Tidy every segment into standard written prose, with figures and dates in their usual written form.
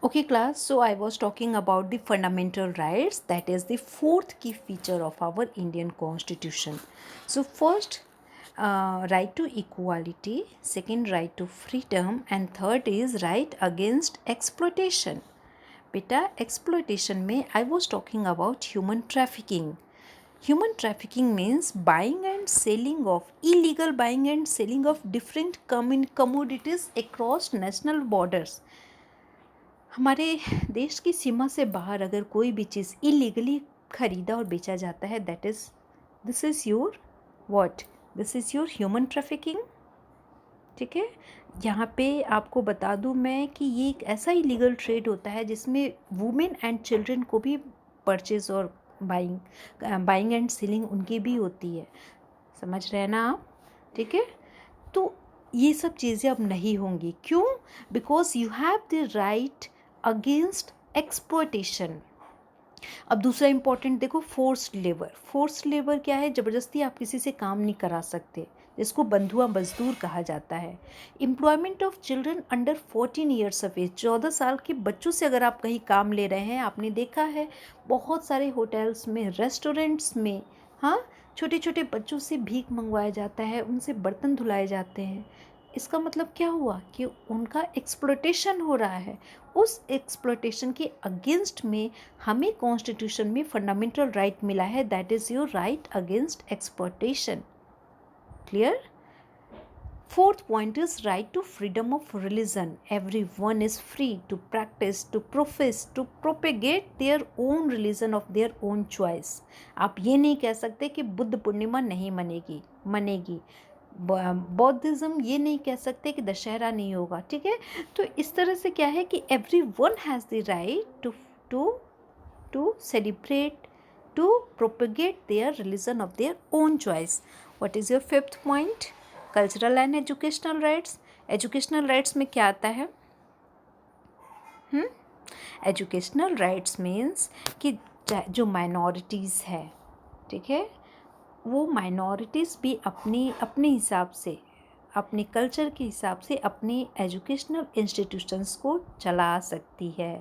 Okay class, so I was talking about the fundamental rights, that is the fourth key feature of our Indian constitution. So first, right to equality, second right to freedom, and third is right against exploitation. Beta, exploitation में I was talking about human trafficking. Human trafficking means buying and selling of illegal buying and selling of different commodities across national borders. हमारे देश की सीमा से बाहर अगर कोई भी चीज़ illegally खरीदा और बेचा जाता है, that is this is your what, this is your human trafficking. ठीक है, यहाँ पे आपको बता दूँ मैं कि ये एक ऐसा इलीगल ट्रेड होता है जिसमें वुमेन एंड चिल्ड्रन को भी परचेज और बाइंग एंड सेलिंग उनकी भी होती है. समझ रहे हैं ना आप? ठीक है, तो ये सब चीज़ें अब नहीं होंगी. क्यों? Because you have the right against exploitation. अब दूसरा इंपॉर्टेंट देखो, फोर्स्ड लेबर. फोर्स्ड लेबर क्या है? ज़बरदस्ती आप किसी से काम नहीं करा सकते, जिसको बंधुआ मजदूर कहा जाता है. Employment of children under 14 years of age. 14 साल के बच्चों से अगर आप कहीं काम ले रहे हैं, आपने देखा है बहुत सारे होटल्स में, रेस्टोरेंट्स में, हाँ, छोटे छोटे बच्चों से भीख मंगवाया जाता है, उनसे बर्तन धुलाए जाते हैं. इसका मतलब क्या हुआ कि उनका एक्सप्लॉयटेशन हो रहा है. उस एक्सप्लॉयटेशन के अगेंस्ट में हमें कॉन्स्टिट्यूशन में फंडामेंटल राइट मिला है, that is your right against exploitation. Clear? Fourth point is right to freedom of religion. Everyone is free to practice, to profess, to propagate their own religion of their own choice. आप ये नहीं कह सकते कि बुद्ध पूर्णिमा नहीं मनेगी. बौद्धिज़्म ये नहीं कह सकते कि दशहरा नहीं होगा. ठीक है, तो इस तरह से क्या है कि everyone has the right to celebrate, to propagate their religion of their own choice. What is your fifth point? Cultural and educational rights. Educational rights में क्या आता है? एजुकेशनल राइट्स मीन्स कि जो माइनॉरिटीज़ है, ठीक है, वो माइनॉरिटीज़ भी अपने हिसाब से, अपने कल्चर के हिसाब से अपने एजुकेशनल इंस्टीट्यूशंस को चला सकती है,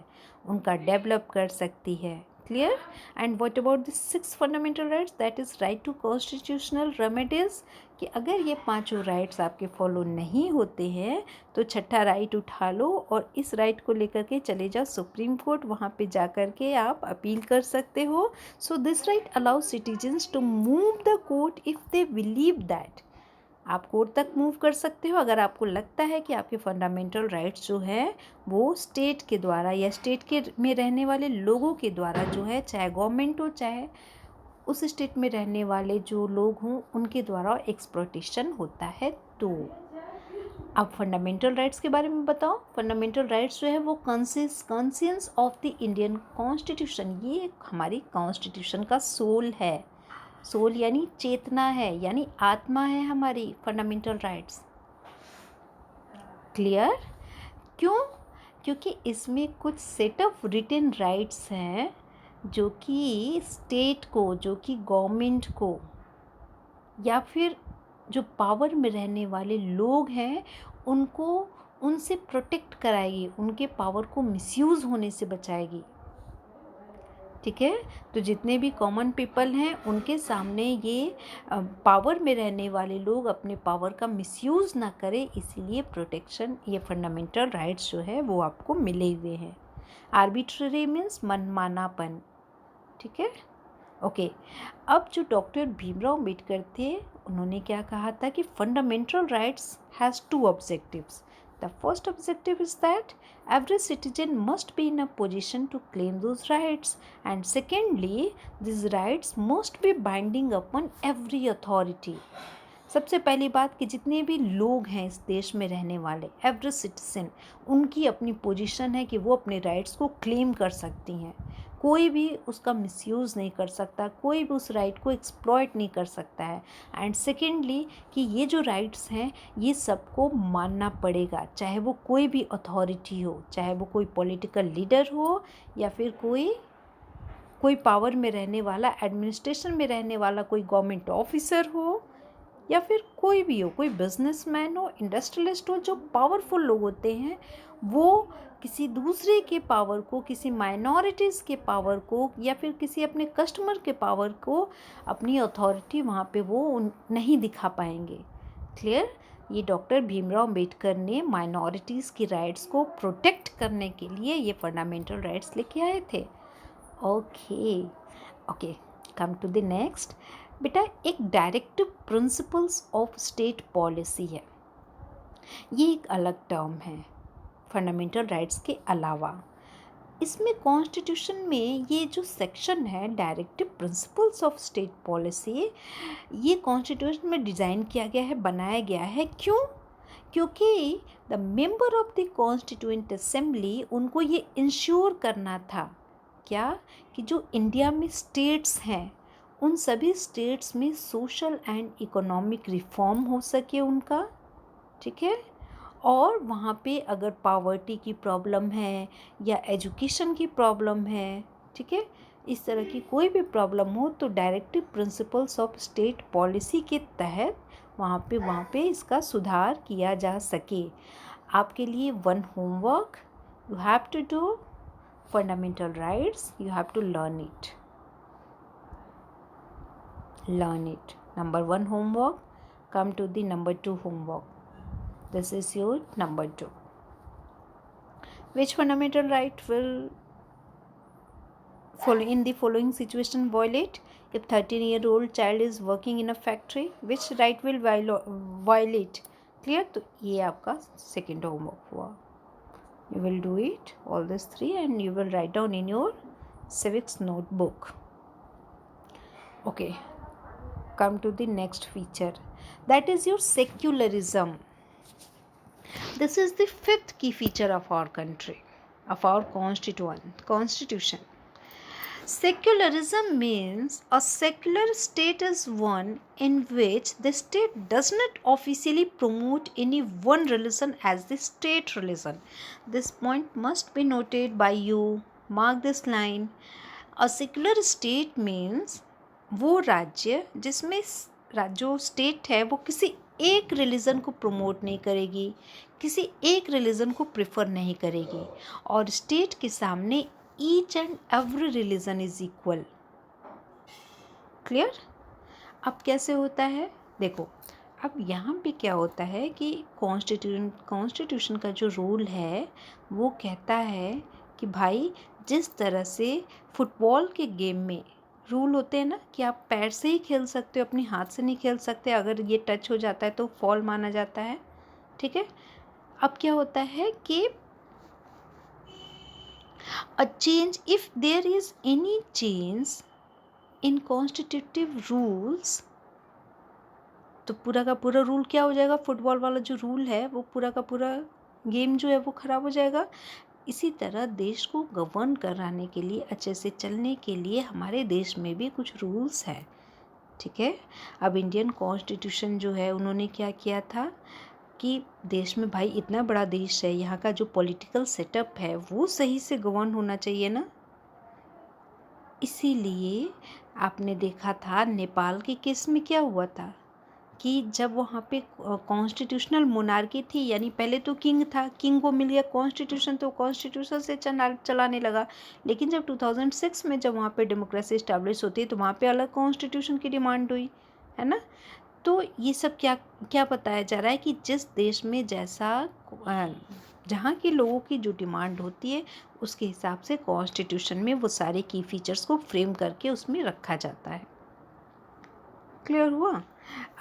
उनका डेवलप कर सकती है. Clear? And what about the six fundamental rights, that is right to constitutional remedies. कि अगर ये पांचों राइट्स आपके फॉलो नहीं होते हैं तो छठा राइट उठा लो और इस राइट को लेकर के चले जाओ सुप्रीम कोर्ट. वहाँ पे जा कर के आप अपील कर सकते हो. So this right allows citizens to move the court if they believe that. आप कोर्ट तक मूव कर सकते हो अगर आपको लगता है कि आपके फंडामेंटल राइट्स जो है वो स्टेट के द्वारा या स्टेट के में रहने वाले लोगों के द्वारा जो है, चाहे गवर्नमेंट हो चाहे उस स्टेट में रहने वाले जो लोग हों उनके द्वारा एक्सप्लॉयटेशन होता है. तो अब फंडामेंटल राइट्स के बारे में बताओ. फंडामेंटल राइट्स जो है वो conscience of the Indian constitution. ये हमारी कॉन्स्टिट्यूशन का सोल है. सोल यानी चेतना है, यानी आत्मा है हमारी फंडामेंटल राइट्स. क्लियर? क्यों? क्योंकि इसमें कुछ सेट ऑफ रिटन राइट्स हैं जो कि स्टेट को, जो कि गवर्नमेंट को, या फिर जो पावर में रहने वाले लोग हैं उनको, उनसे प्रोटेक्ट कराएगी, उनके पावर को मिसयूज़ होने से बचाएगी. ठीक है, तो जितने भी कॉमन पीपल हैं उनके सामने ये पावर में रहने वाले लोग अपने पावर का मिसयूज़ ना करें, इसीलिए प्रोटेक्शन, ये फंडामेंटल राइट्स जो है वो आपको मिले हुए हैं. आर्बिट्ररी मीन्स मनमानापन. ठीक है, ओके. अब जो डॉक्टर भीमराव अम्बेडकर थे उन्होंने क्या कहा था कि fundamental rights has to objectives. The first objective is that every citizen must be in a position to claim those rights, and secondly these rights must be binding upon every authority. सबसे पहली बात कि जितने भी लोग हैं इस देश में रहने वाले, एवरी सिटीजन, उनकी अपनी पोजीशन है कि वो अपने राइट्स को क्लेम कर सकती हैं. कोई भी उसका मिसयूज़ नहीं कर सकता, कोई भी उस राइट को एक्सप्लॉइट नहीं कर सकता है. एंड सेकेंडली कि ये जो राइट्स हैं ये सबको मानना पड़ेगा, चाहे वो कोई भी अथॉरिटी हो, चाहे वो कोई पॉलिटिकल लीडर हो या फिर कोई पावर में रहने वाला, एडमिनिस्ट्रेशन में रहने वाला कोई गवर्नमेंट ऑफिसर हो, या फिर कोई भी हो, कोई बिजनेसमैन हो, इंडस्ट्रियलिस्ट हो, जो पावरफुल लोग होते हैं वो किसी दूसरे के पावर को, किसी माइनॉरिटीज़ के पावर को या फिर किसी अपने कस्टमर के पावर को, अपनी अथॉरिटी वहाँ पे वो नहीं दिखा पाएंगे। क्लियर? ये डॉक्टर भीमराव अंबेडकर ने माइनॉरिटीज़ की राइट्स को प्रोटेक्ट करने के लिए ये फंडामेंटल राइट्स लेके आए थे। Okay okay, come to the next. बेटा, एक directive principles of state policy है, ये एक अलग टर्म है फंडामेंटल राइट्स के अलावा। इसमें कॉन्स्टिट्यूशन में ये जो सेक्शन है directive principles of state policy, ये कॉन्स्टिट्यूशन में डिज़ाइन किया गया है, बनाया गया है। क्यों? क्योंकि the member of the constituent assembly, उनको ये इंश्योर करना था क्या, कि जो इंडिया में स्टेट्स हैं उन सभी स्टेट्स में सोशल एंड इकोनॉमिक रिफॉर्म हो सके उनका, ठीक है। और वहाँ पे अगर पावर्टी की प्रॉब्लम है या एजुकेशन की प्रॉब्लम है, ठीक है, इस तरह की कोई भी प्रॉब्लम हो तो directive principles of state policy के तहत वहाँ पे इसका सुधार किया जा सके। आपके लिए one homework, you have to do fundamental rights, you have to learn it. Number 1 homework. Come to the number 2 homework. This is your number 2. Which fundamental right will follow in the following situation violate? If 13-year-old child is working in a factory, which right will violate? Clear? तो ये आपका second homework हुआ. You will do it all these 3 and you will write down in your civics notebook. Okay. Come to the next feature, that is your secularism. This is the 5th key feature of our country, of our constitution. Secularism means a secular state is one in which the state does not officially promote any one religion as the state religion. This point must be noted by you. Mark this line. A secular state means वो राज्य जिसमें जो state है वो किसी एक religion को promote नहीं करेगी, किसी एक रिलीजन को प्रेफर नहीं करेगी, और स्टेट के सामने each and every religion is equal. Clear? अब कैसे होता है देखो, अब यहाँ पे क्या होता है कि कॉन्स्टिट्यूशन का जो रूल है वो कहता है कि भाई जिस तरह से फुटबॉल के गेम में रूल होते हैं ना कि आप पैर से ही खेल सकते हो, अपनी हाथ से नहीं खेल सकते, अगर ये टच हो जाता है तो फॉल माना जाता है, ठीक है। अब क्या होता है कि a change, if there is any change in constitutive rules, तो पूरा का पूरा रूल क्या हो जाएगा, फुटबॉल वाला जो रूल है वो पूरा का पूरा गेम जो है वो ख़राब हो जाएगा। इसी तरह देश को गवर्न कराने के लिए, अच्छे से चलने के लिए हमारे देश में भी कुछ रूल्स हैं, ठीक है। अब इंडियन कॉन्स्टिट्यूशन जो है उन्होंने क्या किया था कि देश में भाई इतना बड़ा देश है, यहाँ का जो पॉलिटिकल सेटअप है वो सही से गवर्न होना चाहिए ना। इसीलिए आपने देखा था नेपाल के केस में क्या हुआ था कि जब वहाँ पे कॉन्स्टिट्यूशनल मोनार्की थी, यानी पहले तो किंग था, किंग को मिल गया कॉन्स्टिट्यूशन तो कॉन्स्टिट्यूशन से चलाने लगा, लेकिन जब 2006 में जब वहाँ पे डेमोक्रेसी इस्टेब्लिश होती है तो वहाँ पे अलग कॉन्स्टिट्यूशन की डिमांड हुई, है ना। तो ये सब क्या बताया जा रहा है कि जिस देश में जैसा जहाँ के लोगों की जो डिमांड होती है उसके हिसाब से कॉन्स्टिट्यूशन में वो सारे की फीचर्स को फ्रेम करके उसमें रखा जाता है। क्लियर हुआ?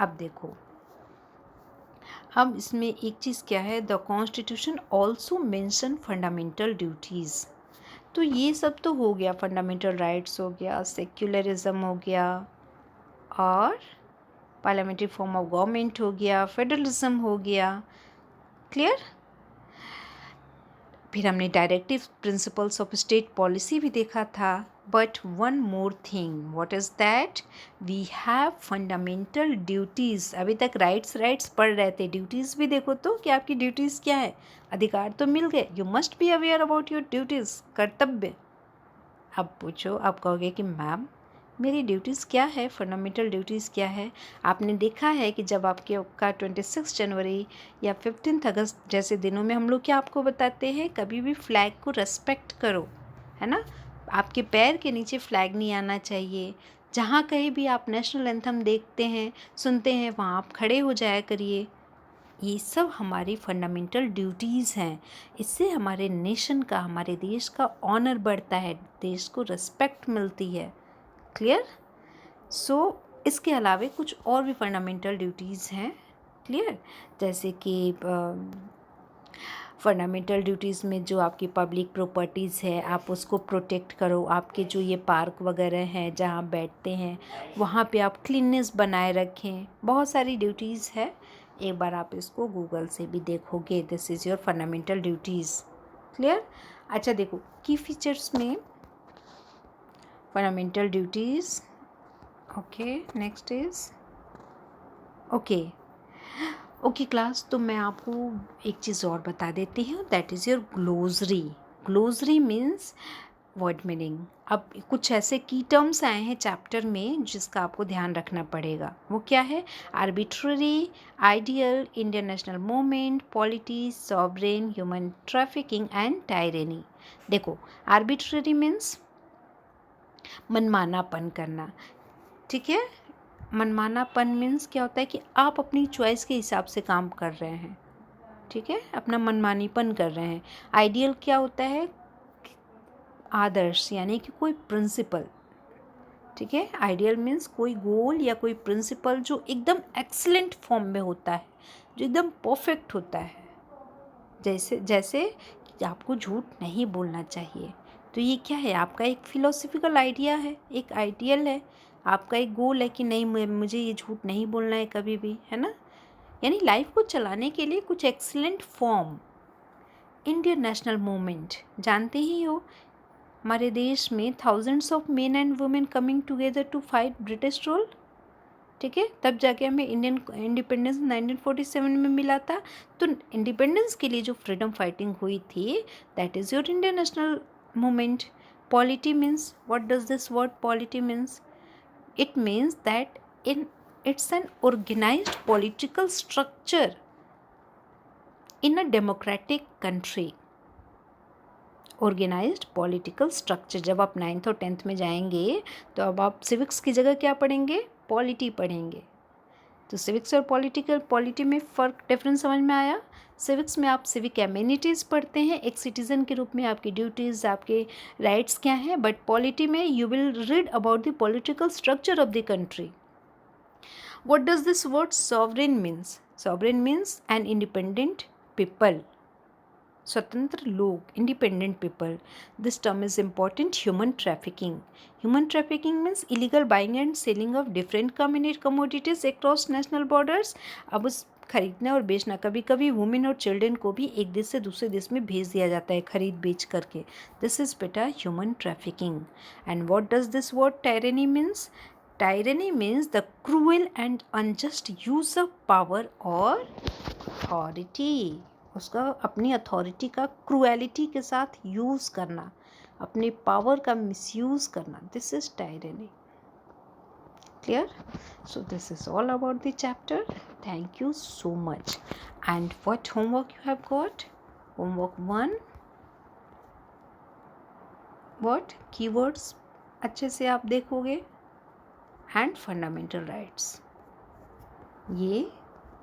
अब देखो, अब इसमें एक चीज़ क्या है, the constitution also mention fundamental duties. तो ये सब तो हो गया, फंडामेंटल राइट्स हो गया, सेक्युलरिज्म हो गया, और पार्लियामेंट्री फॉर्म ऑफ गवर्नमेंट हो गया, फेडरलिज्म हो गया। क्लियर? फिर हमने directive principles of state policy भी देखा था। But one more thing, what is that? We have fundamental duties. अभी तक राइट्स पढ़ रहे थे, ड्यूटीज़ भी देखो तो कि आपकी ड्यूटीज़ क्या है। अधिकार तो मिल गए, you must be aware about your duties, कर्तव्य। अब पूछो, आप कहोगे कि मैम मेरी ड्यूटीज़ क्या है, फंडामेंटल ड्यूटीज़ क्या है। आपने देखा है कि जब आपका 26 जनवरी या 15 अगस्त जैसे दिनों में हम लोग क्या आपको बताते हैं, कभी भी फ्लैग को रेस्पेक्ट करो, है ना। आपके पैर के नीचे फ्लैग नहीं आना चाहिए। जहाँ कहीं भी आप नेशनल एंथम देखते हैं, सुनते हैं, वहाँ आप खड़े हो जाया करिए। ये सब हमारी फंडामेंटल ड्यूटीज़ हैं। इससे हमारे नेशन का, हमारे देश का ऑनर बढ़ता है, देश को रिस्पेक्ट मिलती है। क्लियर। इसके अलावा कुछ और भी फंडामेंटल ड्यूटीज़ हैं। क्लियर। जैसे कि फंडामेंटल ड्यूटीज़ में जो आपकी पब्लिक प्रॉपर्टीज़ है, आप उसको प्रोटेक्ट करो। आपके जो ये पार्क वगैरह हैं जहाँ बैठते हैं, वहाँ पे आप क्लीननेस बनाए रखें। बहुत सारी ड्यूटीज़ है, एक बार आप इसको गूगल से भी देखोगे। This is your fundamental duties. Clear. अच्छा देखो, की फीचर्स में fundamental duties. Okay, next is okay class. तो मैं आपको एक चीज़ और बता देती हूँ, that is your glossary. Glossary means word meaning. अब कुछ ऐसे की टर्म्स आए हैं चैप्टर में जिसका आपको ध्यान रखना पड़ेगा। वो क्या है? Arbitrary, ideal, Indian national movement, polity, sovereign, human trafficking and टायरेनी। देखो, आर्बिट्ररी मीन्स मनमानापन करना, ठीक है। मनमानापन मीन्स क्या होता है कि आप अपनी चॉइस के हिसाब से काम कर रहे हैं, ठीक है, अपना मनमानीपन कर रहे हैं। आइडियल क्या होता है? आदर्श, यानी कि कोई प्रिंसिपल, ठीक है। आइडियल मीन्स कोई गोल या कोई प्रिंसिपल जो एकदम एक्सीलेंट फॉर्म में होता है, जो एकदम परफेक्ट होता है। जैसे कि आपको झूठ नहीं बोलना चाहिए। तो ये क्या है? आपका एक फिलोसफिकल आइडिया है, एक आइडियल है, आपका एक गोल है कि नहीं, मुझे ये झूठ नहीं बोलना है कभी भी, है ना। यानी लाइफ को चलाने के लिए कुछ excellent form. Indian national movement जानते ही हो, हमारे देश में thousands of men and women coming together to fight British rule, ठीक है। तब जाके हमें इंडियन इंडिपेंडेंस 1947 में मिला था। तो इंडिपेंडेंस के लिए जो फ्रीडम फाइटिंग हुई थी, that is your Indian national movement. Polity means, what does this word polity means? It means that it's an organized political structure in a democratic country। Organised political structure. जब आप 9th और 10th में जाएंगे तो अब आप civics की जगह क्या पढ़ेंगे? पॉलिटी पढ़ेंगे। तो सिविक्स और पॉलिटी में फ़र्क, डिफरेंस समझ में आया? सिविक्स में आप सिविक एमिनिटीज़ पढ़ते हैं, एक सिटीज़न के रूप में आपकी ड्यूटीज़, आपके राइट्स क्या हैं। बट पॉलिटी में you will read about the political structure of the country. What does this word sovereign means? Sovereign means an independent people, स्वतंत्र लोग, independent people. This term is important. Human trafficking. Human trafficking means illegal buying and selling of different commodities across national borders. अब उस खरीदना और बेचना, कभी कभी women और चिल्ड्रन को भी एक देश से दूसरे देश में भेज दिया जाता है खरीद बेच करके। दिस इज बेटा human trafficking. And what does this word टायरेनी means? Tyranny means the cruel and unjust use of power or authority। उसका अपनी अथॉरिटी का क्रूएलिटी के साथ यूज़ करना, अपने पावर का मिसयूज़ करना, this is टायरेनी। Clear? So this is all about the chapter. Thank you so much. And what homework you have got? Homework 1, what keywords अच्छे से आप देखोगे, and fundamental rights.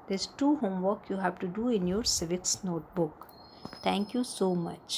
There's 2 homework you have to do in your civics notebook. Thank you so much.